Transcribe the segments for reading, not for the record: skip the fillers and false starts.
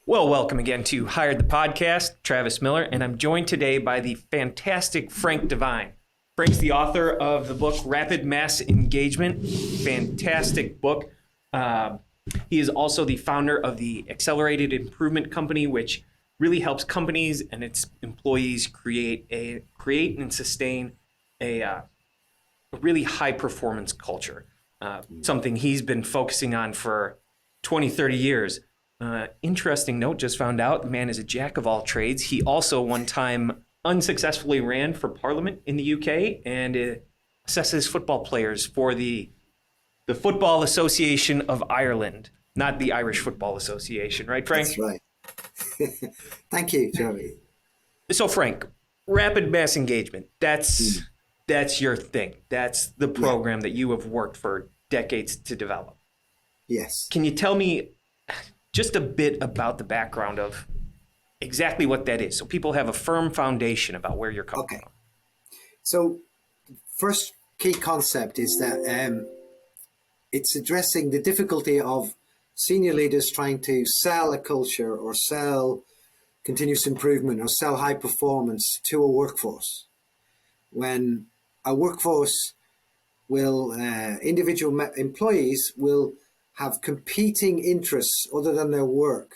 Well, welcome again to Hired the Podcast, Travis Miller, and I'm joined today by the fantastic Frank Devine. Frank's the author of the book Rapid Mass Engagement, fantastic book. He is also the founder of the Accelerated Improvement Company, which really helps companies and its employees create and sustain a really high performance culture, something he's been focusing on for 20, 30 years. Interesting note, just found out the man is a jack of all trades. He also one time unsuccessfully ran for Parliament in the UK and assesses football players for the Football Association of Ireland, not the Irish Football Association, right, Frank? That's right. Thank you, Joey. So, Frank, rapid mass engagement, that's your thing. That's the program that you have worked for decades to develop. Yes. Can you tell me just a bit about the background of exactly what that is, so people have a firm foundation about where you're coming from? So, first key concept is that it's addressing the difficulty of senior leaders trying to sell a culture or sell continuous improvement or sell high performance to a workforce. When a workforce will, individual employees will have competing interests other than their work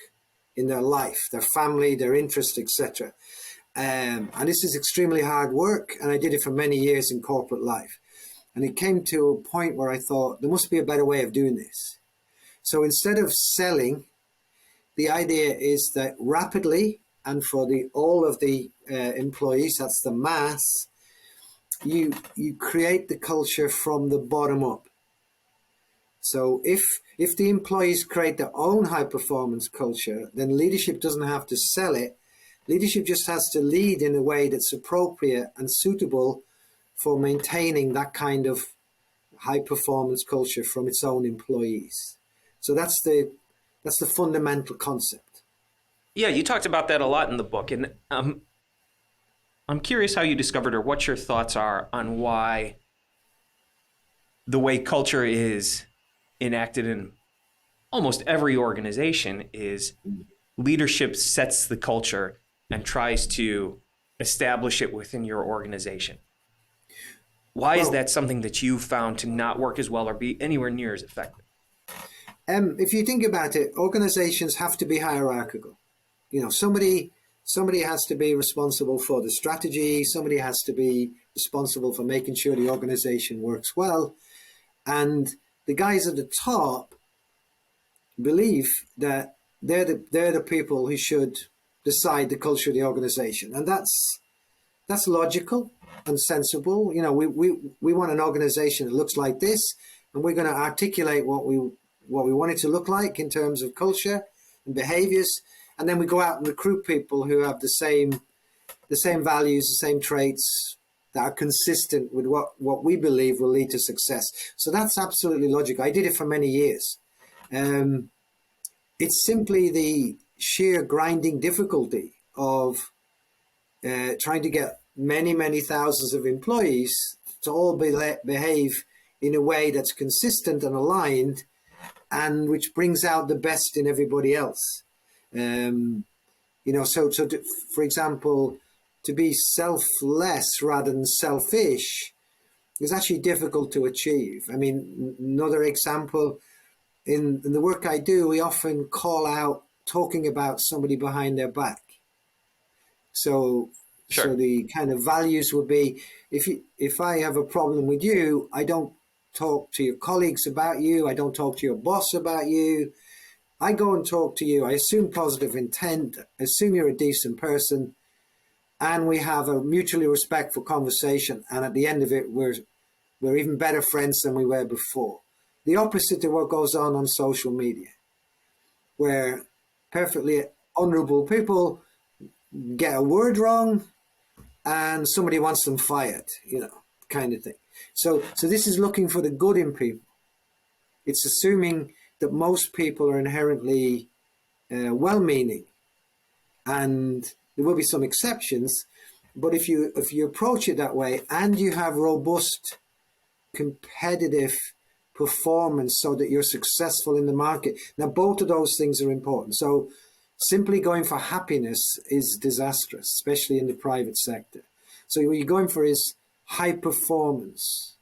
in their life, their family, their interests, etc. And this is extremely hard work, and I did it for many years in corporate life. And it came to a point where I thought there must be a better way of doing this. So instead of selling, the idea is that rapidly, and for all of the employees, that's the mass, you create the culture from the bottom up. So if the employees create their own high performance culture, then leadership doesn't have to sell it. Leadership just has to lead in a way that's appropriate and suitable for maintaining that kind of high performance culture from its own employees. So that's the fundamental concept. Yeah, you talked about that a lot in the book, and I'm curious how you discovered, or what your thoughts are on why the way culture is enacted in almost every organization is leadership sets the culture and tries to establish it within your organization. Why is that something that you found to not work as well or be anywhere near as effective? If you think about it, organizations have to be hierarchical. You know, somebody has to be responsible for the strategy. Somebody has to be responsible for making sure the organization works well. And the guys at the top believe that they're the people who should decide the culture of the organization. And that's logical and sensible. You know, we want an organization that looks like this, and we're going to articulate what we want it to look like in terms of culture and behaviors. And then we go out and recruit people who have the same values, the same traits that are consistent with what we believe will lead to success. So that's absolutely logical. I did it for many years. It's simply the sheer grinding difficulty of trying to get many, many thousands of employees to all behave in a way that's consistent and aligned, and which brings out the best in everybody else. For example, to be selfless rather than selfish is actually difficult to achieve. I mean, another example, in the work I do, we often call out talking about somebody behind their back. So the kind of values would be, if I have a problem with you, I don't talk to your colleagues about you. I don't talk to your boss about you. I go and talk to you. I assume positive intent, assume you're a decent person, and we have a mutually respectful conversation. And at the end of it, we're even better friends than we were before. The opposite of what goes on social media, where perfectly honorable people get a word wrong and somebody wants them fired, kind of thing. So this is looking for the good in people. It's assuming that most people are inherently well-meaning, and there will be some exceptions. But if you approach it that way, and you have robust, competitive performance, so that you're successful in the market. Now, both of those things are important. So Simply going for happiness is disastrous, especially in the private sector. So what you're going for is high performance,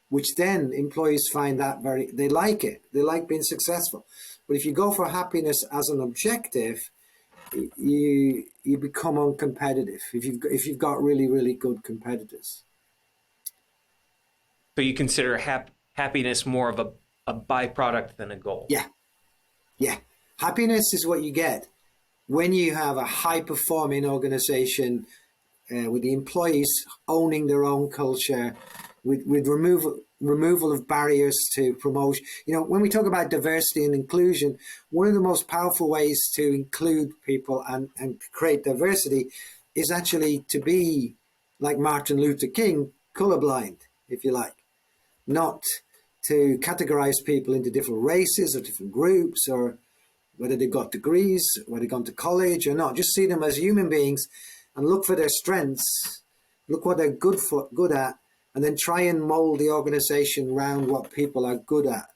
which then employees find that they like it. They like being successful. But if you go for happiness as an objective, you become uncompetitive if you've got really, really good competitors. So you consider happiness more of a byproduct than a goal. Yeah. Happiness is what you get when you have a high-performing organization with the employees owning their own culture, with removal of barriers to promotion. When we talk about diversity and inclusion, one of the most powerful ways to include people and create diversity is actually to be like Martin Luther King, colorblind, if you like, not to categorize people into different races or different groups, or whether they've got degrees, whether they've gone to college or not. Just see them as human beings and look for their strengths, look what they're good at, and then try and mold the organization around what people are good at.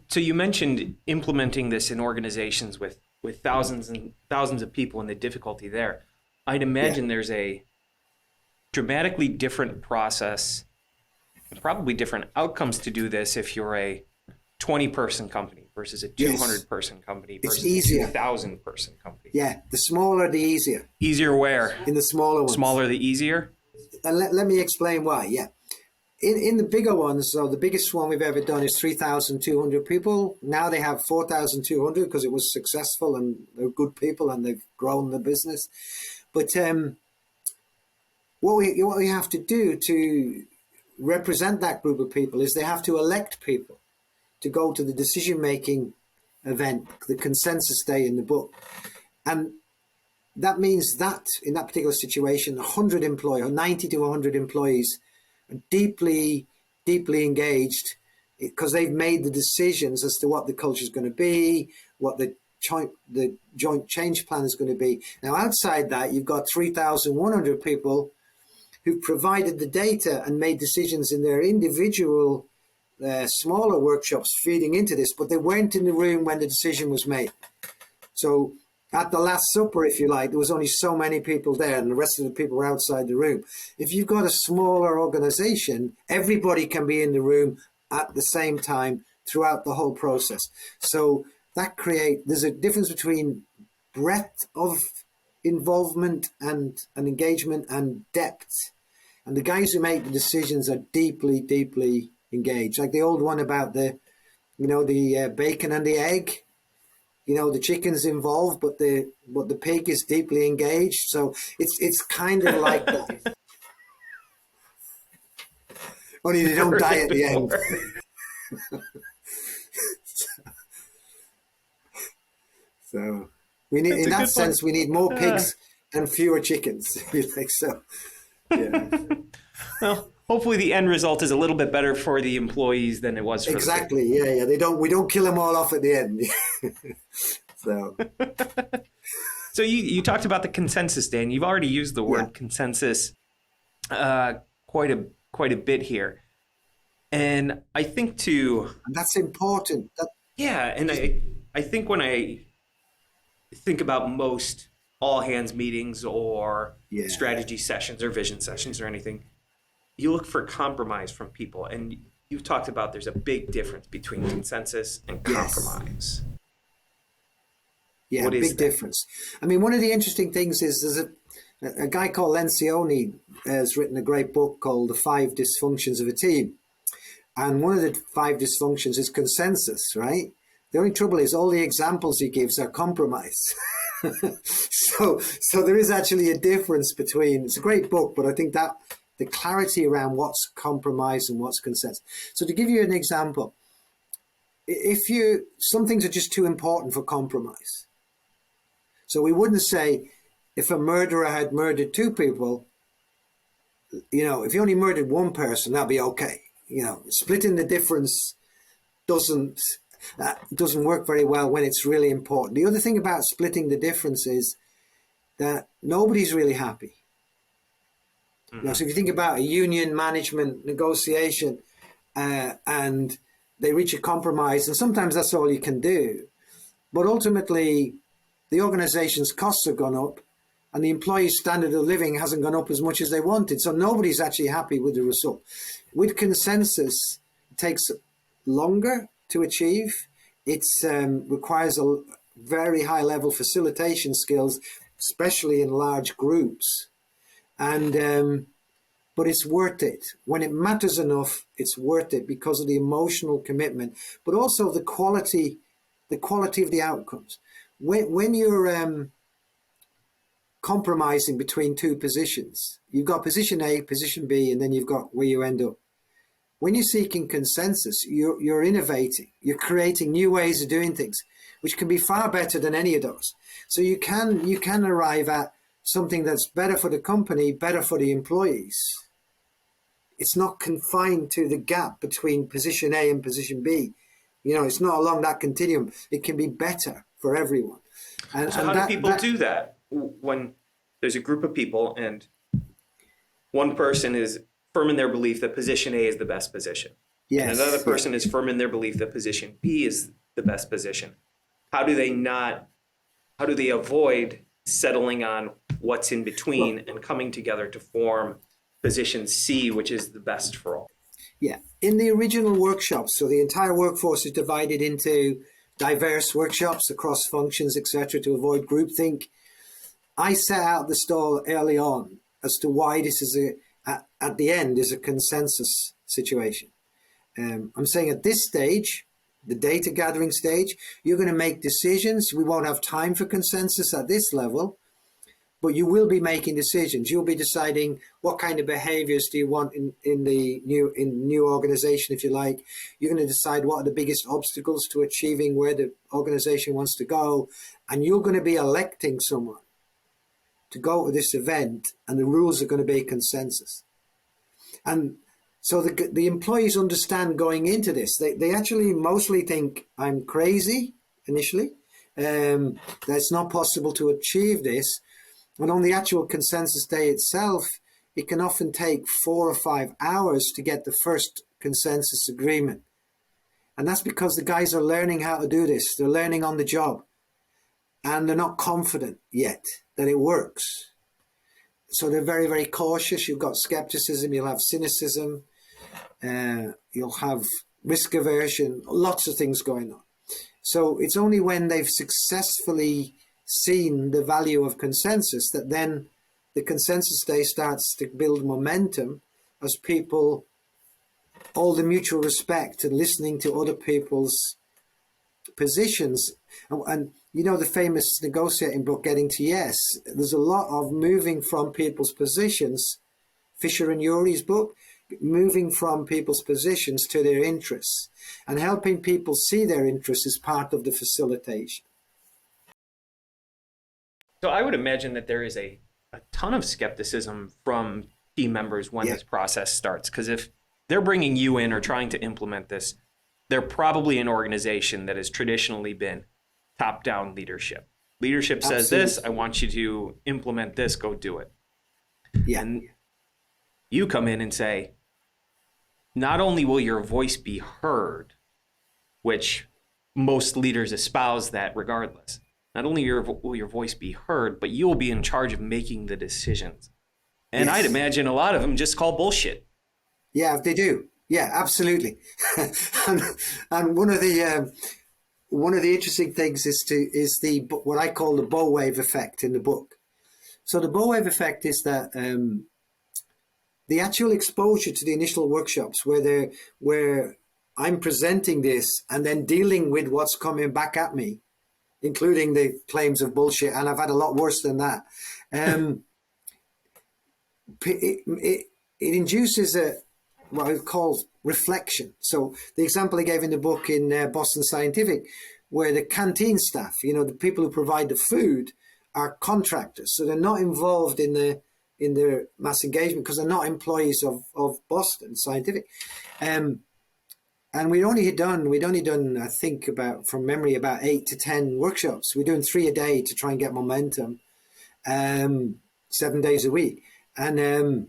So you mentioned implementing this in organizations with thousands and thousands of people and the difficulty there. I'd imagine there's a dramatically different process, probably different outcomes to do this if you're a 20-person company versus a 200-person company versus a 2,000-person company. Yeah, the smaller, the easier. Easier where? In the smaller ones. Smaller, the easier? And let me explain why, In the bigger ones, so the biggest one we've ever done is 3,200 people. Now they have 4,200 because it was successful and they're good people and they've grown the business. But what we have to do to represent that group of people is they have to elect people to go to the decision-making event, the consensus day in the book. And that means that in that particular situation, 100 employees, or 90 to 100 employees are deeply, deeply engaged because they've made the decisions as to what the culture is going to be, what the joint change plan is going to be. Now, outside that, you've got 3,100 people who provided the data and made decisions in their individual smaller workshops feeding into this, but they weren't in the room when the decision was made. So at the Last Supper, if you like, there was only so many people there and the rest of the people were outside the room. If you've got a smaller organization, everybody can be in the room at the same time throughout the whole process. So there's a difference between breadth of involvement and engagement and depth. And the guys who make the decisions are deeply, deeply engaged. Like the old one about the bacon and the egg. The chicken's involved, but the pig is deeply engaged. So it's kind of like that. Only they don't die at the end. So we need, in that sense, we need more pigs and fewer chickens. So, yeah. Well, hopefully the end result is a little bit better for the employees than it was for exactly. Yeah. We don't kill them all off at the end. So. So you talked about the consensus, Dan. You've already used the word consensus quite a bit here, and I think and that's important. And I think when I think about most all hands meetings or strategy sessions or vision sessions or anything, you look for compromise from people. And you've talked about there's a big difference between consensus and compromise. Yeah, a big difference. I mean, one of the interesting things is there's a guy called Lencioni has written a great book called The 5 Dysfunctions of a Team. And one of the 5 dysfunctions is consensus, right? The only trouble is all the examples he gives are compromise. So there is actually a difference between, it's a great book, but I think that the clarity around what's compromise and what's consensus. So to give you an example, some things are just too important for compromise. So we wouldn't say if a murderer had murdered 2 people, if he only murdered 1 person, that'd be okay. Splitting the difference doesn't work very well when it's really important. The other thing about splitting the difference is that nobody's really happy. Mm-hmm. So if you think about a union management negotiation and they reach a compromise, and sometimes that's all you can do. But ultimately, the organization's costs have gone up and the employee's standard of living hasn't gone up as much as they wanted. So nobody's actually happy with the result. With consensus, it takes longer to achieve. It requires a very high level facilitation skills, especially in large groups. And but it's worth it. When it matters enough, it's worth it because of the emotional commitment, but also the quality of the outcomes. When you're compromising between two positions, you've got position A, position B, and then you've got where you end up. When you're seeking consensus, you're innovating, you're creating new ways of doing things, which can be far better than any of those. So you can arrive at something that's better for the company, better for the employees. It's not confined to the gap between position A and position B. It's not along that continuum. It can be better for everyone. So how do people do that when there's a group of people and one person is firm in their belief that position A is the best position, and another person is firm in their belief that position B is the best position? How do they avoid settling on what's in between and coming together to form position C, which is the best for all? Yeah. In the original workshops, so the entire workforce is divided into diverse workshops across functions, etc., to avoid groupthink. I set out the stall early on as to why this is at the end is a consensus situation. I'm saying at this stage, the data gathering stage, you're going to make decisions. We won't have time for consensus at this level, but you will be making decisions. You'll be deciding what kind of behaviors do you want in the new organization, if you like. You're going to decide what are the biggest obstacles to achieving where the organization wants to go. And you're going to be electing someone to go to this event, and the rules are going to be consensus. And so the employees understand going into this. They actually mostly think I'm crazy initially, that it's not possible to achieve this. And on the actual consensus day itself, it can often take 4 or 5 hours to get the first consensus agreement. And that's because the guys are learning how to do this. They're learning on the job. And they're not confident yet that it works. So they're very, very cautious. You've got skepticism, you'll have cynicism, you'll have risk aversion, lots of things going on. So it's only when they've successfully seen the value of consensus that then the consensus day starts to build momentum as people, all the mutual respect and listening to other people's positions. And the famous negotiating book, Getting to Yes, there's a lot of moving from people's positions, Fisher and Urey's book, moving from people's positions to their interests and helping people see their interests as part of the facilitation. So I would imagine that there is a ton of skepticism from team members when this process starts, because if they're bringing you in or trying to implement this, they're probably an organization that has traditionally been top-down leadership. Leadership says this, I want you to implement this, go do it. Yeah. And you come in and say, not only will your voice be heard, which most leaders espouse that regardless, not only will your voice be heard, but you will be in charge of making the decisions. And I'd imagine a lot of them just call bullshit. Yeah, they do. Yeah, absolutely. and one of the interesting things is the what I call the bow wave effect in the book. So the bow wave effect is that the actual exposure to the initial workshops where I'm presenting this and then dealing with what's coming back at me, including the claims of bullshit, and I've had a lot worse than that. It induces what I call reflection. So the example I gave in the book in Boston Scientific, where the canteen staff, the people who provide the food, are contractors, so they're not involved in the mass engagement because they're not employees of Boston Scientific. And we'd only done, I think, from memory, about 8 to 10 workshops. We're doing 3 a day to try and get momentum, 7 days a week. And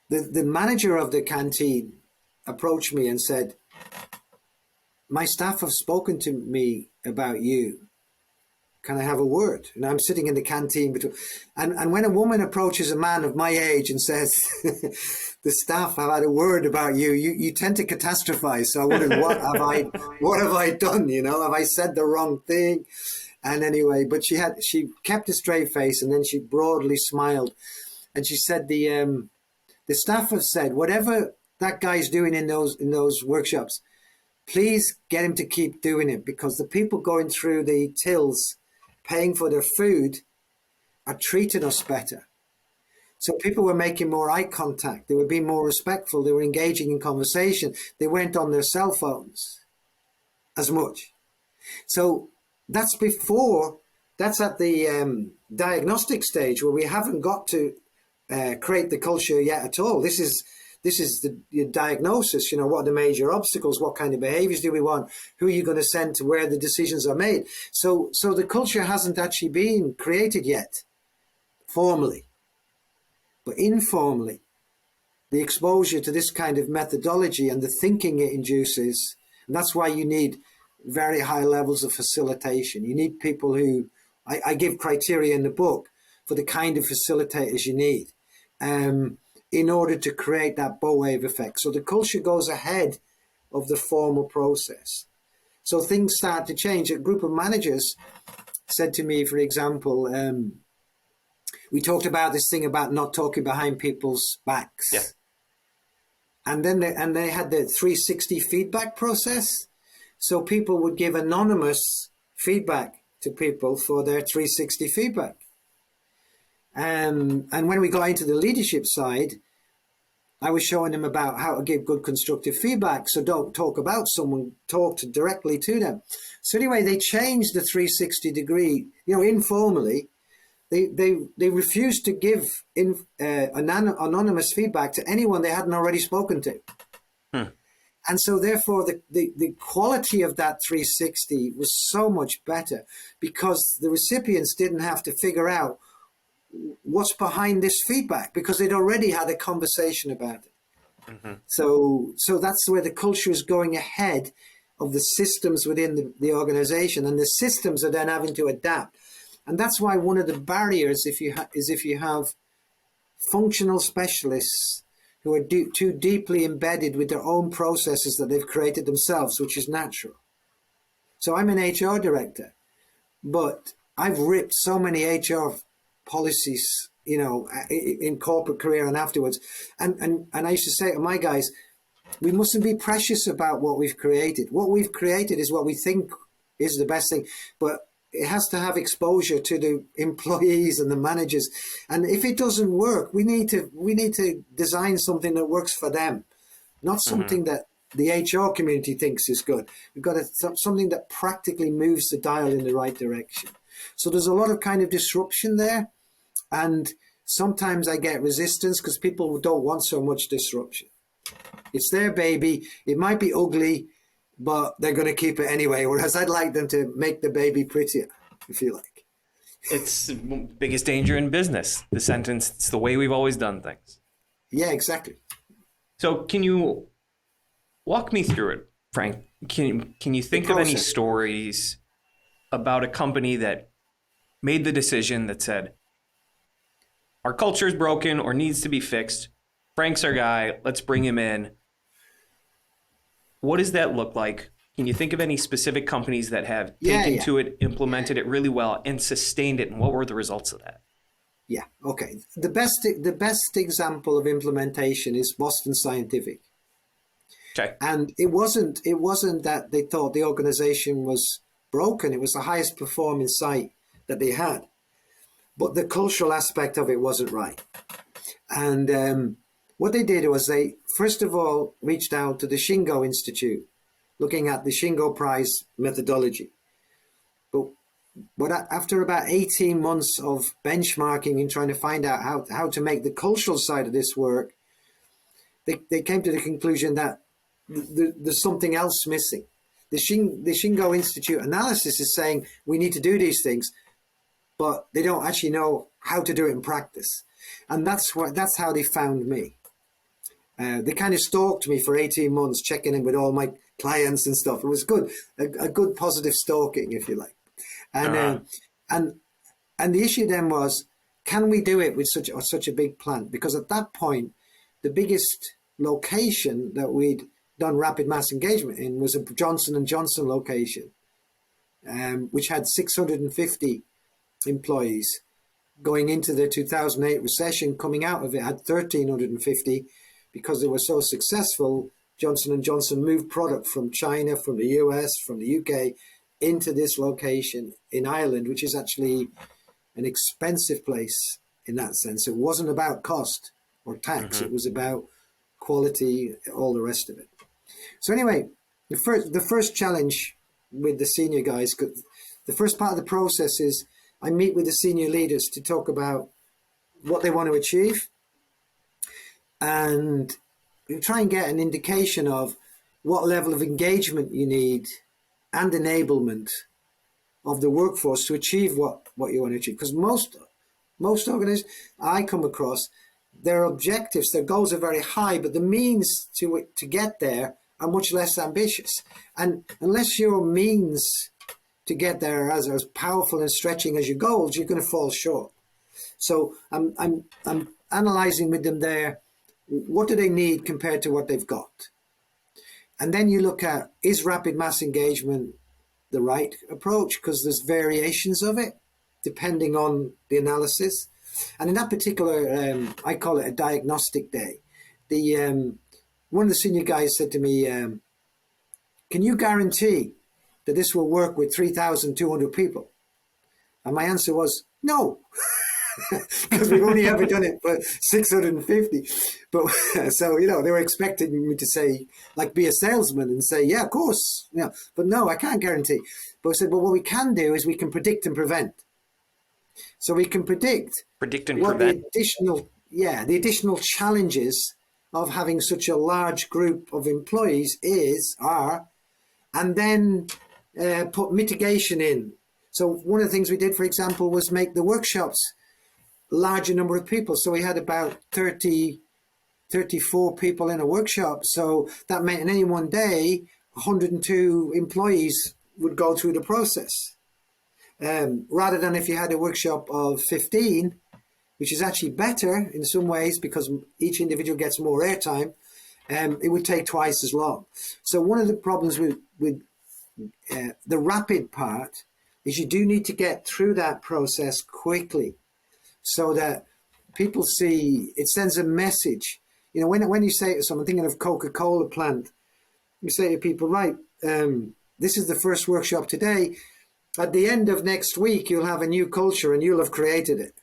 the manager of the canteen approached me and said, my staff have spoken to me about you, can I have a word? And I'm sitting in the canteen between, and when a woman approaches a man of my age and says, the staff have had a word about you, you tend to catastrophize. So I wondered, what have I done? You know, have I said the wrong thing? And anyway, but she kept a straight face, and then she broadly smiled, and she said, the staff have said, whatever that guy's doing in those workshops, please get him to keep doing it, because the people going through the tills paying for their food are treating us better. So people were making more eye contact. They were being more respectful. They were engaging in conversation. They weren't on their cell phones as much. So that's at the diagnostic stage, where we haven't got to create the culture yet at all. This is the diagnosis. You know, what are the major obstacles? What kind of behaviors do we want? Who are you going to send to where the decisions are made? So the culture hasn't actually been created yet, formally. But informally, the exposure to this kind of methodology and the thinking it induces, and that's why you need very high levels of facilitation. You need people who, I give criteria in the book for the kind of facilitators you need. In order to create that bow wave effect. So the culture goes ahead of the formal process. So things start to change. A group of managers said to me, for example, we talked about this thing about not talking behind people's backs. Yeah. And then they had the 360 feedback process. So people would give anonymous feedback to people for their 360 feedback. And when we got into the leadership side, I was showing them about how to give good constructive feedback. So don't talk about someone, talk directly to them. So anyway, they changed the 360 degree, informally. They refused to give anonymous feedback to anyone they hadn't already spoken to. And so therefore the quality of that 360 was so much better, because the recipients didn't have to figure out what's behind this feedback, because they'd already had a conversation about it. Mm-hmm. So that's where the culture is going ahead of the systems within the organization, and the systems are then having to adapt. And that's why one of the barriers if you have functional specialists who are too deeply embedded with their own processes that they've created themselves, which is natural. So I'm an HR director, but I've ripped so many HR policies, in corporate career and afterwards. And I used to say to my guys, we mustn't be precious about what we've created. What we've created is what we think is the best thing, but it has to have exposure to the employees and the managers. And if it doesn't work, we need to design something that works for them, not something that the HR community thinks is good. We've got something that practically moves the dial in the right direction. So there's a lot of kind of disruption there. And sometimes I get resistance because people don't want so much disruption. It's their baby. It might be ugly, but they're going to keep it anyway. Whereas I'd like them to make the baby prettier, if you like. It's the biggest danger in business. The sentence, it's the way we've always done things. Yeah, exactly. So can you walk me through it, Frank? Can you think of any stories about a company that made the decision that said, our culture is broken or needs to be fixed. Frank's our guy. Let's bring him in. What does that look like? Can you think of any specific companies that have taken to it, implemented it really well, and sustained it? And what were the results of that? Yeah. Okay. The best example of implementation is Boston Scientific. Okay. And it wasn't that they thought the organization was broken. It was the highest performing site that they had. But the cultural aspect of it wasn't right. And what they did was they, first of all, reached out to the Shingo Institute, looking at the Shingo Prize methodology. But after about 18 months of benchmarking and trying to find out how to make the cultural side of this work, they came to the conclusion that there's something else missing. The Shingo Institute analysis is saying we need to do these things, but they don't actually know how to do it in practice. And that's how they found me. They kind of stalked me for 18 months, checking in with all my clients and stuff. It was good, a good positive stalking, if you like. And And the issue then was, can we do it with such a big plant? Because at that point, the biggest location that we'd done rapid mass engagement in was a Johnson and Johnson location, which had 650 employees. Going into the 2008 recession, coming out of it, had 1,350 because they were so successful. Johnson and Johnson moved product from China, from the US, from the UK into this location in Ireland, which is actually an expensive place in that sense. It wasn't about cost or tax. It was about quality, all the rest of it. So anyway, the first challenge with the senior guys, the first part of the process is I meet with the senior leaders to talk about what they want to achieve, and we try and get an indication of what level of engagement you need and enablement of the workforce to achieve what you want to achieve. Because most organizations I come across, their objectives, their goals are very high, but the means to get there are much less ambitious. And unless your means to get there are as powerful and stretching as your goals, you're going to fall short. So I'm analyzing with them there, what do they need compared to what they've got? And then you look at, is rapid mass engagement the right approach? Because there's variations of it depending on the analysis. And in that particular, I call it a diagnostic day. One of the senior guys said to me, can you guarantee that this will work with 3,200 people? And my answer was no, because we've only ever done it for 650. But so, they were expecting me to say, like, be a salesman and say, yeah, of course. But no, I can't guarantee. But I said, well, what we can do is we can predict and prevent. So we can predict and what prevent. the additional challenges of having such a large group of employees are, and then put mitigation in. So one of the things we did, for example, was make the workshops a larger number of people. So we had about 34 people in a workshop. So that meant in any one day, 102 employees would go through the process. Rather than if you had a workshop of 15, which is actually better in some ways because each individual gets more airtime, it would take twice as long. So one of the problems with the rapid part is you do need to get through that process quickly so that people see, it sends a message. When you say to someone, thinking of Coca-Cola plant, you say to people, right, this is the first workshop today. At the end of next week, you'll have a new culture and you'll have created it.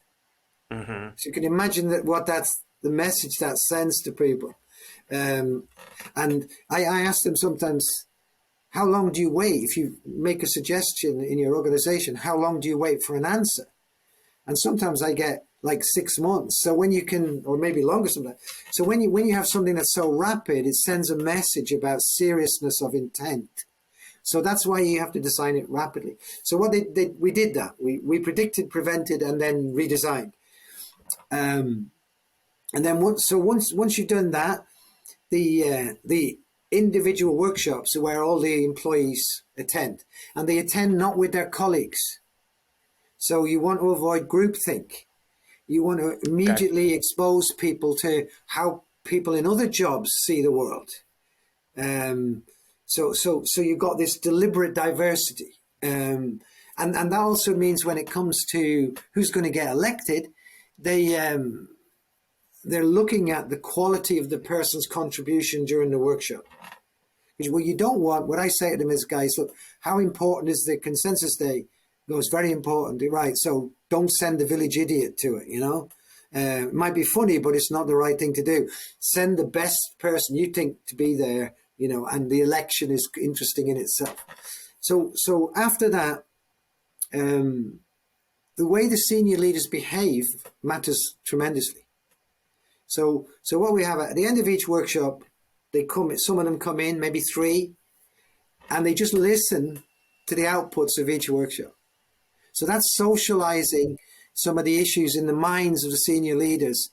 Mm-hmm. So you can imagine that's the message that sends to people. And I ask them sometimes, how long do you wait? If you make a suggestion in your organization, how long do you wait for an answer? And sometimes I get like 6 months. So when you can, or maybe longer sometimes. So when you have something that's so rapid, it sends a message about seriousness of intent. So that's why you have to design it rapidly. So what we did that. We predicted, prevented, and then redesigned. And then once you've done that, the individual workshops are where all the employees attend, and they attend not with their colleagues. So you want to avoid groupthink. You want to immediately expose people to how people in other jobs see the world. So you've got this deliberate diversity. And that also means when it comes to who's going to get elected, they're looking at the quality of the person's contribution during the workshop. Because what you don't want, what I say to them is, guys, look, how important is the consensus day? No, it's very important, right? So don't send the village idiot to it, It might be funny, but it's not the right thing to do. Send the best person you think to be there, and the election is interesting in itself. So after that, the way the senior leaders behave matters tremendously. So what we have at the end of each workshop, some of them come in, maybe 3, and they just listen to the outputs of each workshop. So that's socializing some of the issues in the minds of the senior leaders.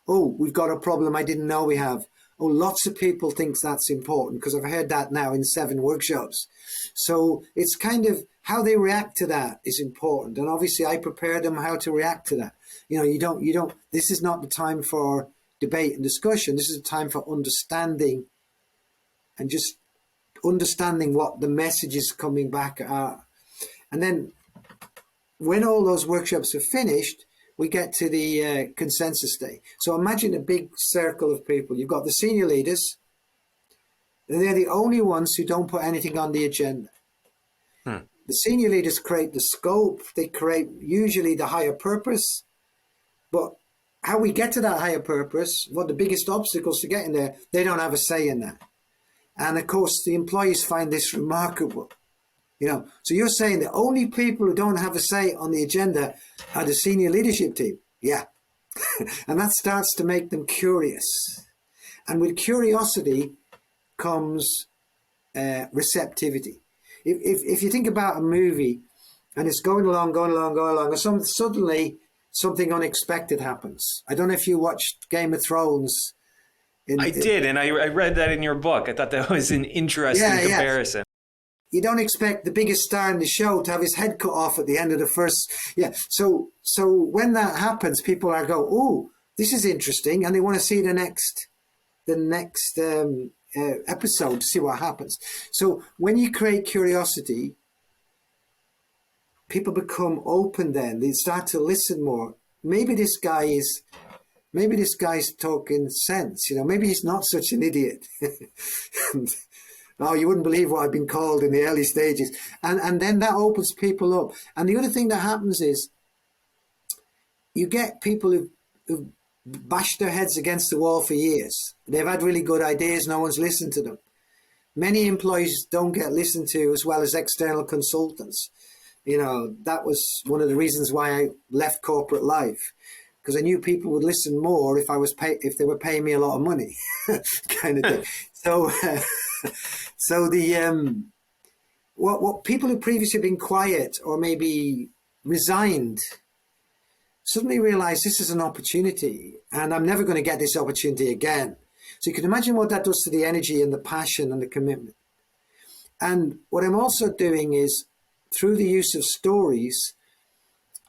Oh, we've got a problem I didn't know we have. Oh, lots of people think that's important, because I've heard that now in 7 workshops. So it's kind of how they react to that is important. And obviously I prepare them how to react to that. You don't, this is not the time for debate and discussion. This is a time for understanding, and just understanding what the messages coming back are. And then when all those workshops are finished, we get to the consensus day. So imagine a big circle of people. You've got the senior leaders, and they're the only ones who don't put anything on the agenda. The senior leaders create the scope, they create usually the higher purpose, but how we get to that higher purpose, what the biggest obstacles to getting there, they don't have a say in that. And of course, the employees find this remarkable. So you're saying the only people who don't have a say on the agenda are the senior leadership team? Yeah. And that starts to make them curious. And with curiosity comes receptivity. If you think about a movie and it's going along, and suddenly something unexpected happens. I don't know if you watched Game of Thrones. I did, and I read that in your book. I thought that was an interesting comparison. Yeah. You don't expect the biggest star in the show to have his head cut off at the end of the first. Yeah. So when that happens, people are go, oh, this is interesting, and they want to see the next episode to see what happens. So when you create curiosity, people become open. Then they start to listen more. Maybe this guy's talking sense. Maybe he's not such an idiot. Oh, you wouldn't believe what I've been called in the early stages. And then that opens people up. And the other thing that happens is you get people who've bashed their heads against the wall for years. They've had really good ideas. No one's listened to them. Many employees don't get listened to as well as external consultants. That was one of the reasons why I left corporate life, because I knew people would listen more if they were paying me a lot of money, kind of thing. So the what people who previously been quiet or maybe resigned suddenly realize this is an opportunity, and I'm never going to get this opportunity again. So you can imagine what that does to the energy and the passion and the commitment. And what I'm also doing is, through the use of stories,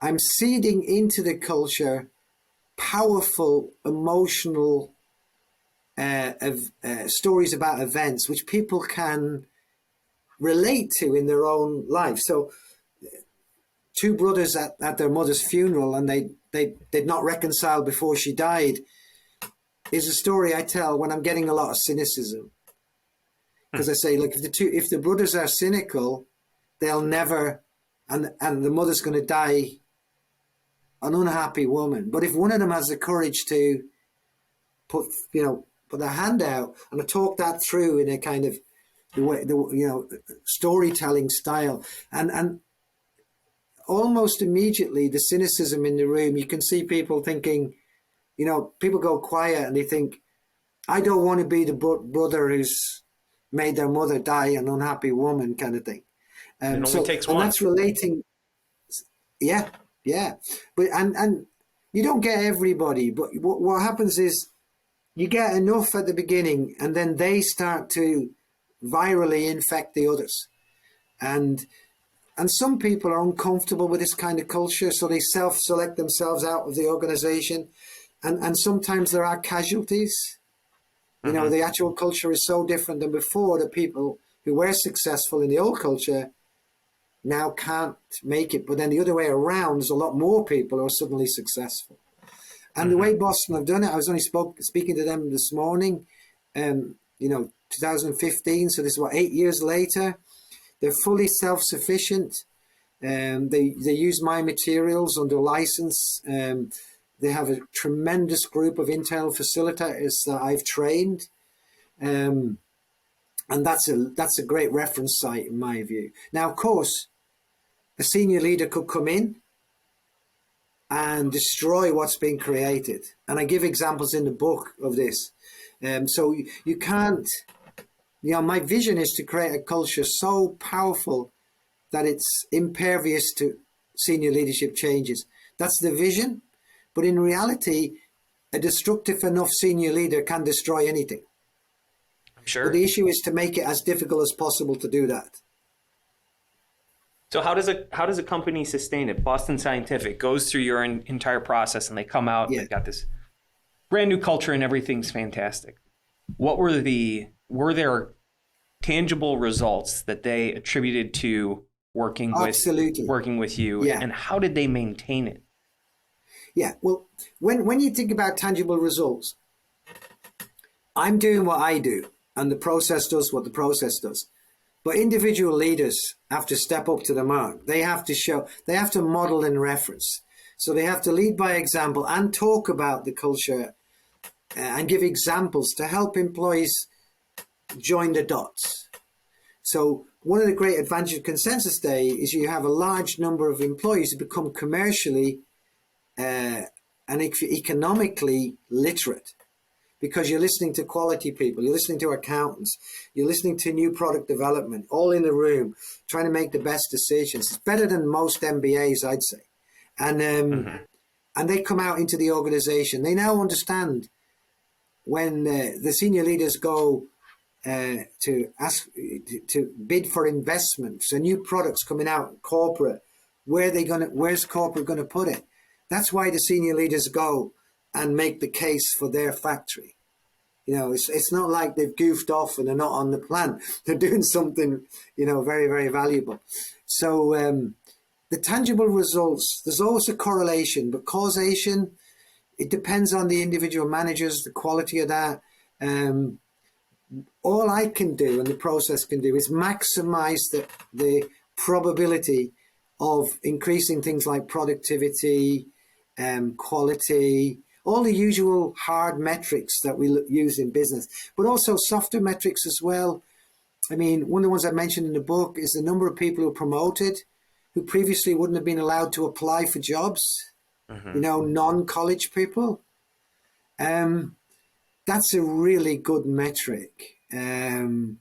I'm seeding into the culture powerful, emotional stories about events which people can relate to in their own life. So 2 brothers at their mother's funeral, and they'd not reconciled before she died, is a story I tell when I'm getting a lot of cynicism. Because I say, look, if the brothers are cynical, they'll never, and the mother's going to die an unhappy woman. But if one of them has the courage to put their hand out, and I talk that through in a kind of storytelling style, and almost immediately the cynicism in the room, you can see people thinking, people go quiet and they think, I don't want to be the brother who's made their mother die an unhappy woman, kind of thing. It only takes one. And that's relating. Yeah. But and you don't get everybody, but what happens is you get enough at the beginning, and then they start to virally infect the others. And some people are uncomfortable with this kind of culture, so they self-select themselves out of the organization. And sometimes there are casualties. The actual culture is so different than before that people who were successful in the old culture now can't make it. But then the other way around, there's a lot more people who are suddenly successful. And the way Boston have done it, I was only speaking to them this morning, 2015, so this is 8 years later. They're fully self-sufficient. They use my materials under license. They have a tremendous group of internal facilitators that I've trained. And that's a great reference site in my view. Now, of course, a senior leader could come in and destroy what's been created. And I give examples in the book of this. So you can't, my vision is to create a culture so powerful that it's impervious to senior leadership changes. That's the vision. But in reality, a destructive enough senior leader can destroy anything. Sure. But the issue is to make it as difficult as possible to do that. So how does a company sustain it? Boston Scientific goes through your entire process, and they come out and they've got this brand new culture, and everything's fantastic. What were there tangible results that they attributed to working with you, and how did they maintain it? Yeah, well, when you think about tangible results, I'm doing what I do, and the process does what the process does. But individual leaders have to step up to the mark. They have to model and reference. So they have to lead by example and talk about the culture and give examples to help employees join the dots. So one of the great advantages of Consensus Day is you have a large number of employees who become commercially and economically literate, because you're listening to quality people, you're listening to accountants, you're listening to new product development, all in the room, trying to make the best decisions. It's better than most MBAs, I'd say. And they come out into the organization. They now understand when the senior leaders go to bid for investments, so new products coming out corporate, where's corporate going to put it? That's why the senior leaders go and make the case for their factory. You know, it's not like they've goofed off and they're not on the plan. They're doing something, very, very valuable. So the tangible results, there's always a correlation, but causation, it depends on the individual managers, the quality of that. All I can do and the process can do is maximize the probability of increasing things like productivity, quality, all the usual hard metrics that we use in business, but also softer metrics as well. I mean, one of the ones I mentioned in the book is the number of people who are promoted who previously wouldn't have been allowed to apply for jobs, non-college people. That's a really good metric. And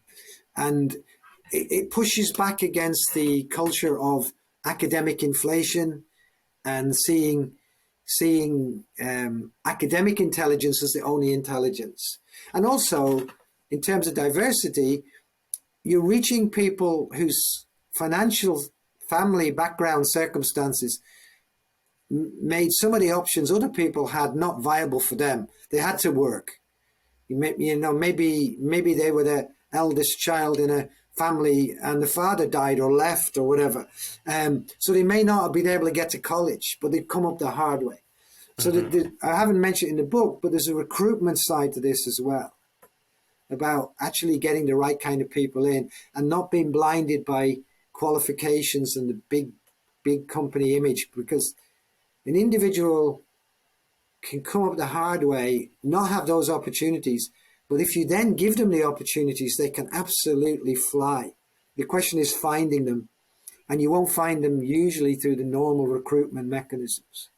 it pushes back against the culture of academic inflation and seeing academic intelligence as the only intelligence. And also, in terms of diversity, you're reaching people whose financial family background circumstances made some of the options other people had not viable for them. They had to work. Maybe they were the eldest child in a family and the father died or left or whatever. So they may not have been able to get to college, but they've come up the hard way. So I haven't mentioned it in the book, but there's a recruitment side to this as well, about actually getting the right kind of people in and not being blinded by qualifications and the big company image, because an individual can come up the hard way, not have those opportunities, but if you then give them the opportunities, they can absolutely fly. The question is finding them, and you won't find them usually through the normal recruitment mechanisms.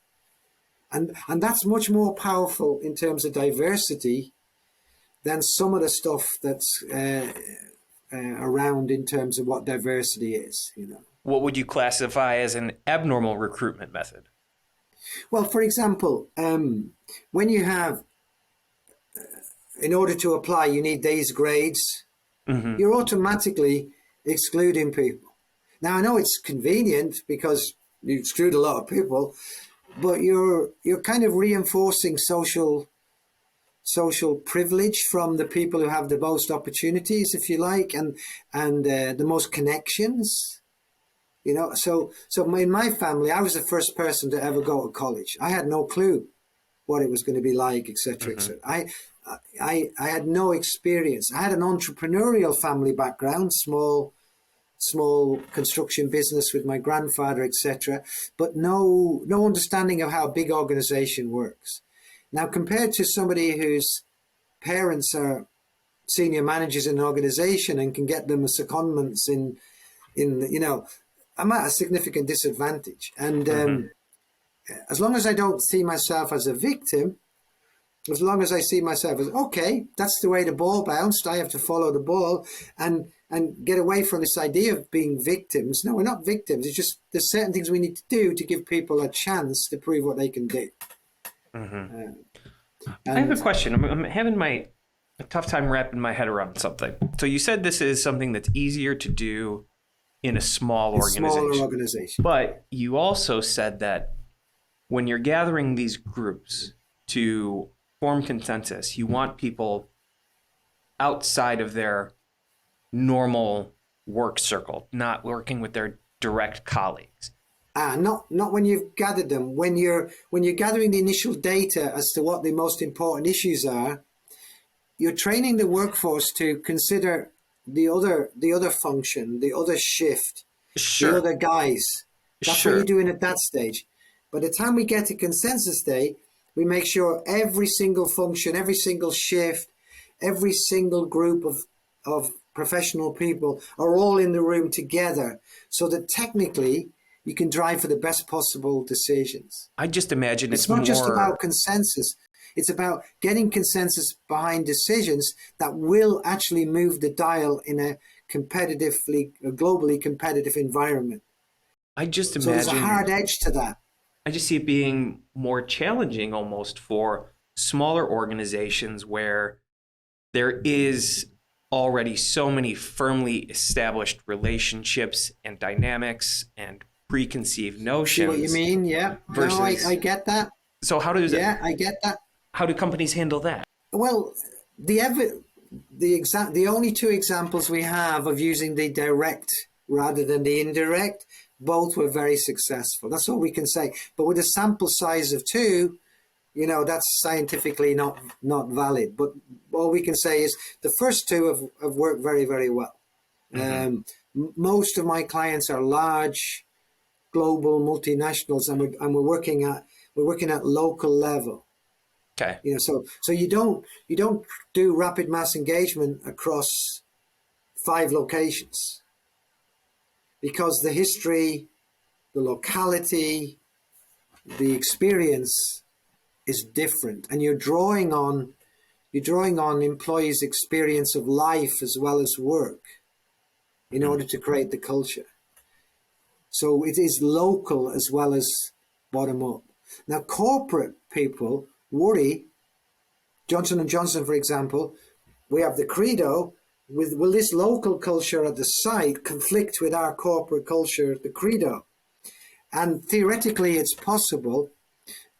And that's much more powerful in terms of diversity than some of the stuff that's around in terms of what diversity is. What would you classify as an abnormal recruitment method? Well, for example, when you have, in order to apply, you need these grades, you're automatically excluding people. Now, I know it's convenient because you exclude a lot of people, but you're kind of reinforcing social privilege from the people who have the most opportunities, if you like, and the most connections. So in my family, I was the first person to ever go to college. I had no clue what it was going to be like, etc., etc. I had no experience. I had an entrepreneurial family background, small construction business with my grandfather, etc., but no understanding of how a big organization works. Now, compared to somebody whose parents are senior managers in an organization and can get them secondments in I'm at a significant disadvantage. And as long as I don't see myself as a victim, as long as I see myself as, okay, that's the way the ball bounced, I have to follow the ball and get away from this idea of being victims. No, we're not victims. It's just there's certain things we need to do to give people a chance to prove what they can do. I have a question. I'm having my a tough time wrapping my head around something. So you said this is something that's easier to do in a small Smaller organization. organization. But you also said that when you're gathering these groups to form consensus, you want people outside of their normal work circle, not working with their direct colleagues. Not when you've gathered them. When you're gathering the initial data as to what the most important issues are, you're training the workforce to consider the other function, the other shift, the Sure, other guys. That's what you're sure. doing at that stage. By the time we get to consensus day, we make sure every single function, every single shift, every single group of professional people are all in the room together so that technically you can drive for the best possible decisions. I just imagine It's it's not just more. about consensus. It's about getting consensus behind decisions that will actually move the dial in a globally competitive environment. I just So there's a hard imagine. edge to that. I just see it being more challenging almost for smaller organizations where there is already so many firmly established relationships and dynamics and preconceived See what you notions mean? Yeah. No, I versus. get that. So how does it? Yeah, I get that. How do companies handle that? Well, the only two examples we have of using the direct rather than the indirect, both were very successful. That's all we can say. But with a sample size of two, that's scientifically not valid. But all we can say is the first two have worked very, very well. Mm-hmm. Most of my clients are large, global multinationals, and we're working at local level. Okay. So you don't do rapid mass engagement across 5 locations because the history, the locality, the experience is different, and you're drawing on employees' experience of life as well as work in Mm-hmm. order to create the culture. So it is local as well as bottom up. Now, corporate people worry. Johnson and Johnson, for example, we have the credo. Will this local culture at the site conflict with our corporate culture, the credo? And theoretically, it's possible.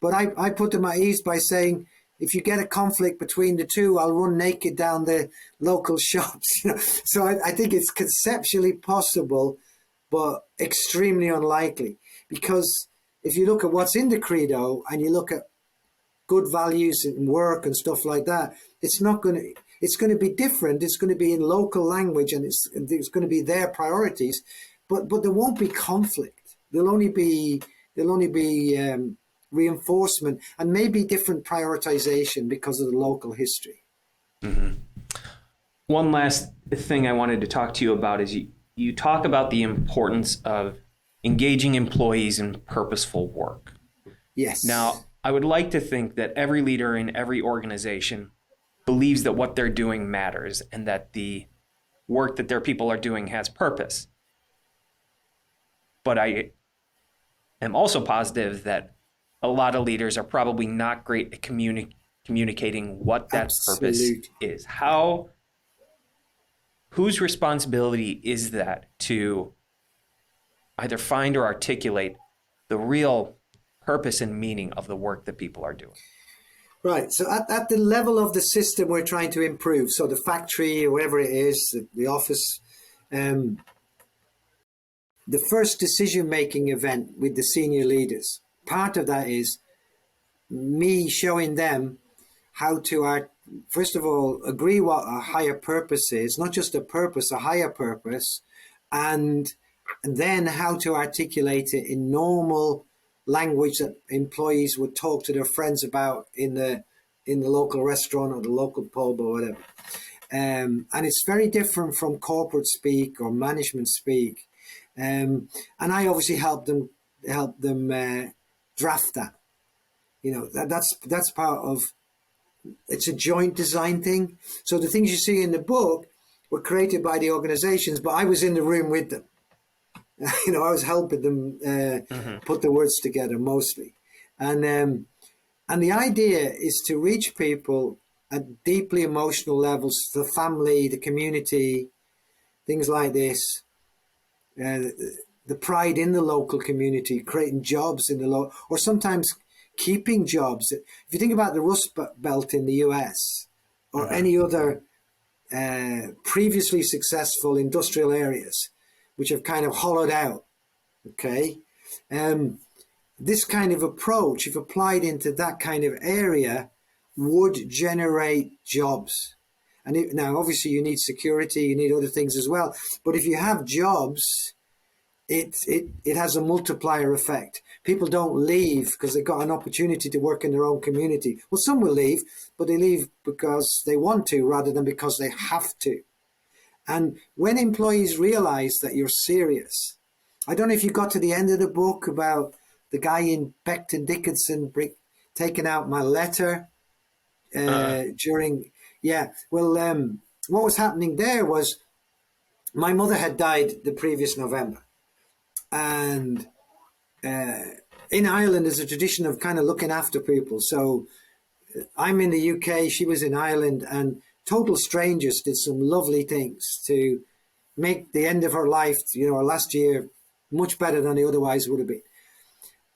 But I put them at ease by saying, if you get a conflict between the two, I'll run naked down the local shops. So I think it's conceptually possible, but extremely unlikely. Because if you look at what's in the credo and you look at good values in work and stuff like that, it's going to be different. It's going to be in local language, and it's going to be their priorities, but there won't be conflict. There'll only be reinforcement and maybe different prioritization because of the local history. Mm-hmm. One last thing I wanted to talk to you about is you talk about the importance of engaging employees in purposeful work. Yes. Now, I would like to think that every leader in every organization believes that what they're doing matters and that the work that their people are doing has purpose. But I am also positive that a lot of leaders are probably not great at communicating what that purpose Absolutely. is. Whose responsibility is that to either find or articulate the real purpose and meaning of the work that people are doing? Right. So at the level of the system we're trying to improve, so the factory or wherever it is, the office, the first decision-making event with the senior leaders, part of that is me showing them how to, first of all, agree what a higher purpose is, not just a purpose, a higher purpose, and then how to articulate it in normal language that employees would talk to their friends about in the local restaurant or the local pub or whatever. And it's very different from corporate speak or management speak. And I obviously help them draft that. That's part of, it's a joint design thing. So the things you see in the book were created by the organizations, but I was in the room with them. I was helping them put the words together mostly. And the idea is to reach people at deeply emotional levels, the family, the community, things like this, the pride in the local community, creating jobs in the local, or sometimes keeping jobs. If you think about the Rust Belt in the US or any other previously successful industrial areas, which have kind of hollowed out, okay? This kind of approach, if applied into that kind of area, would generate jobs. And now, obviously, you need security, you need other things as well. But if you have jobs, it has a multiplier effect. People don't leave because they've got an opportunity to work in their own community. Well, some will leave, but they leave because they want to rather than because they have to. And when employees realize that you're serious, I don't know if you got to the end of the book about the guy in Becton Dickinson taking out my letter during, yeah. Well, what was happening there was my mother had died the previous November. And in Ireland, there's a tradition of kind of looking after people. So I'm in the UK, she was in Ireland, and total strangers did some lovely things to make the end of her life, her last year, much better than it otherwise would have been.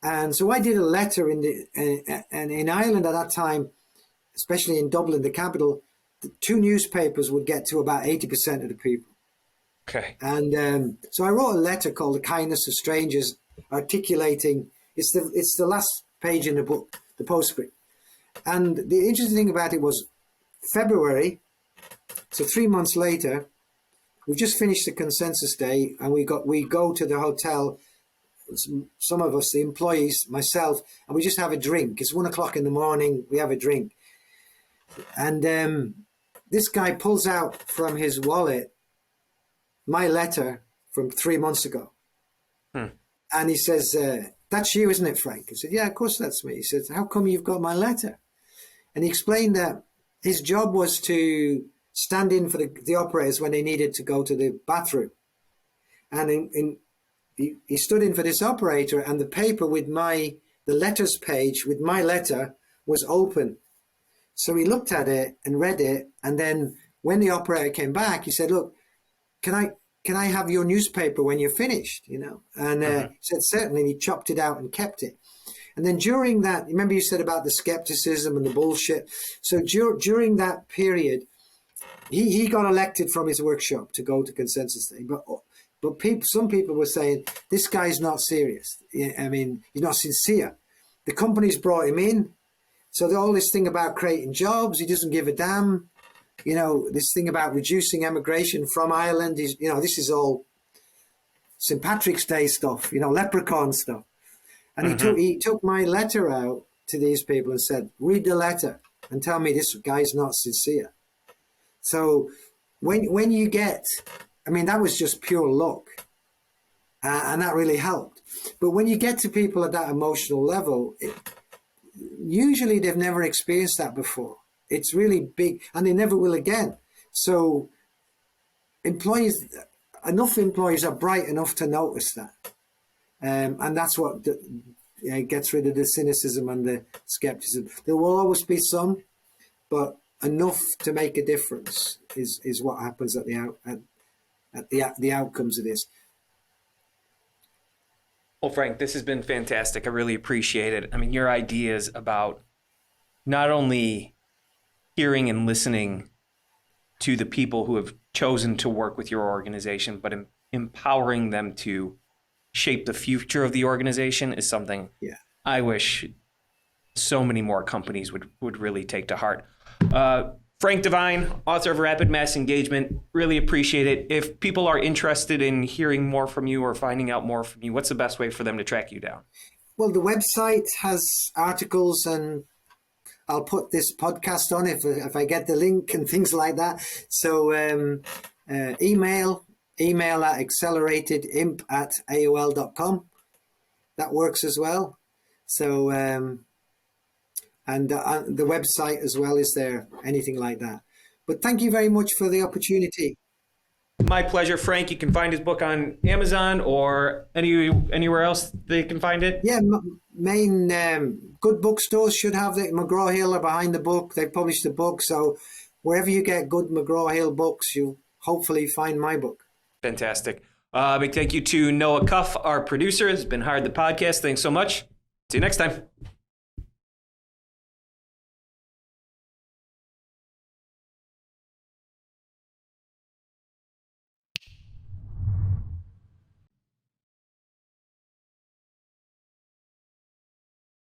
And so I did a letter and in Ireland at that time, especially in Dublin, the capital, the two newspapers would get to about 80% of the people. Okay. And so I wrote a letter called The Kindness of Strangers, articulating, it's the last page in the book, the postscript. And the interesting thing about it was February, so 3 months later, we just finished the consensus day and we go to the hotel, some of us, the employees, myself, and we just have a drink. It's 1 o'clock in the morning, we have a drink. And this guy pulls out from his wallet my letter from 3 months ago. And he says, that's you, isn't it, Frank? I said, yeah, of course that's me. He said, how come you've got my letter? And he explained that his job was to stand in for the operators when they needed to go to the bathroom. And he stood in for this operator, and the paper with the letters page with my letter was open. So he looked at it and read it. And then when the operator came back, he said, look, can I have your newspaper when you're finished, And he said, certainly, and he chopped it out and kept it. And then during that, remember you said about the skepticism and the bullshit. So during that period, he got elected from his workshop to go to Consensus Day. But some people were saying, this guy's not serious. I mean, he's not sincere. The company's brought him in. So all this thing about creating jobs, he doesn't give a damn. This thing about reducing emigration from Ireland is, this is all St. Patrick's Day stuff, leprechaun stuff. And he took my letter out to these people and said, read the letter and tell me this guy's not sincere. So when you get, that was just pure luck. And that really helped. But when you get to people at that emotional level, usually they've never experienced that before. It's really big, and they never will again. So enough employees are bright enough to notice that. And that's what gets rid of the cynicism and the skepticism. There will always be some, but enough to make a difference is what happens at the outcomes of this. Well, Frank, this has been fantastic. I really appreciate it. Your ideas about not only hearing and listening to the people who have chosen to work with your organization, but empowering them to shape the future of the organization is something I wish so many more companies would really take to heart. Frank Devine, author of Rapid Mass Engagement, really appreciate it. If people are interested in hearing more from you or finding out more from you, what's the best way for them to track you down? Well, the website has articles, and I'll put this podcast on if I get the link and things like that. So email at acceleratedimp@aol.com. That works as well. So and the website as well is there, anything like that. But thank you very much for the opportunity. My pleasure, Frank. You can find his book on Amazon or anywhere else they can find it. Yeah, main good bookstores should have it. McGraw-Hill are behind the book. They published the book. So wherever you get good McGraw-Hill books, you'll hopefully find my book. Fantastic. Big thank you to Noah Cuff, our producer, has been hired the podcast. Thanks so much. See you next time.